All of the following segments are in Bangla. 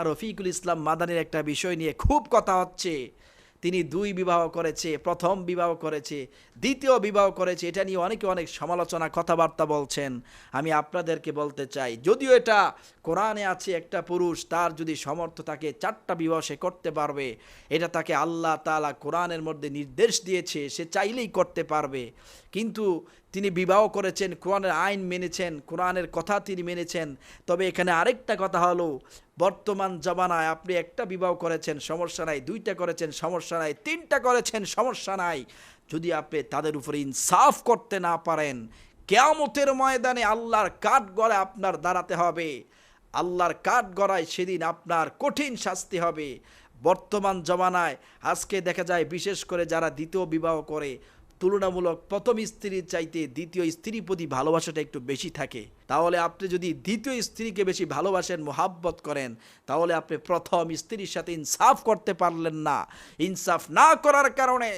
রফিকুল ইসলাম মাদানির একটা বিষয় নিয়ে খুব কথা হচ্ছে। তিনি ২ বিবাহ করেছে, প্রথম বিবাহ করেছে, দ্বিতীয় বিবাহ করেছে। এটা নিয়ে অনেকে অনেক সমালোচনা কথাবার্তা বলছেন। আমি আপনাদেরকে বলতে চাই, যদিও এটা কোরআনে আছে একটা পুরুষ তার যদি সামর্থ্য থাকে ৪টা বিবাহ সে করতে পারবে। এটা তাকে আল্লাহ তাআলা কোরআনের মধ্যে নির্দেশ দিয়েছে, সে চাইলেই করতে পারবে। কিন্তু তিনি বিবাহ করেছেন, কোরআনের আইন মেনেছেন, কোরআনের কথা তিনি মেনেছেন। তবে এখানে আরেকটা কথা হলো, বর্তমান জামানায় আপনি একটা বিবাহ করেছেন সমস্যা নাই, ২টা করেছেন সমস্যা নাই, ৩টা করেছেন সমস্যা নাই, যদি আপনি তাদের উপরে ইনসাফ করতে না পারেন, কিয়ামতের ময়দানে আল্লাহর কাঠগড়ায় আপনার দাঁড়াতে হবে। আল্লাহর কাঠগড়ায় সেদিন আপনার কঠিন শাস্তি হবে। বর্তমান জমানায় আজকে দেখা যায় বিশেষ করে যারা দ্বিতীয় বিবাহ করে, তুলনামূলক প্রথম স্ত্রীর চাইতে দ্বিতীয় স্ত্রীর প্রতি ভালোবাসাটা একটু বেশি থাকে। তাহলে আপনি যদি দ্বিতীয় স্ত্রীকে বেশি ভালোবাসেন, মোহাব্বত করেন, তাহলে আপনি প্রথম স্ত্রীর সাথে ইনসাফ করতে পারলেন না। ইনসাফ না করার কারণে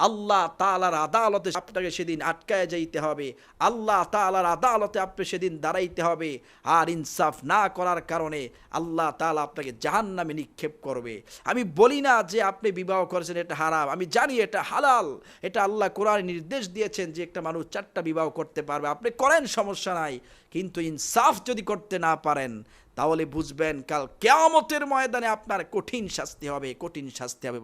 আল্লাহ তাআলার আদালতে আপনাকে সেদিন আটকায় যাইতে হবে। আল্লাহ তাআলার আদালতে আপনি সেদিন দাঁড়াইতে হবে। আর ইনসাফ না করার কারণে আল্লাহ তাআলা আপনাকে জাহান্নামে নিক্ষেপ করবে। আমি বলি না যে আপনি বিবাহ করেছেন এটা হারাম, আমি জানি এটা হালাল। এটা আল্লাহ কোরআনে নির্দেশ দিয়েছেন যে একটা মানুষ 4টা বিবাহ করতে পারবে। আপনি করেন, সমস্যা নাই। কিন্তু ইনসাফ যদি করতে না পারেন, তাহলে বুঝবেন কাল কিয়ামতের ময়দানে আপনার কঠিন শাস্তি হবে, কঠিন শাস্তি হবে।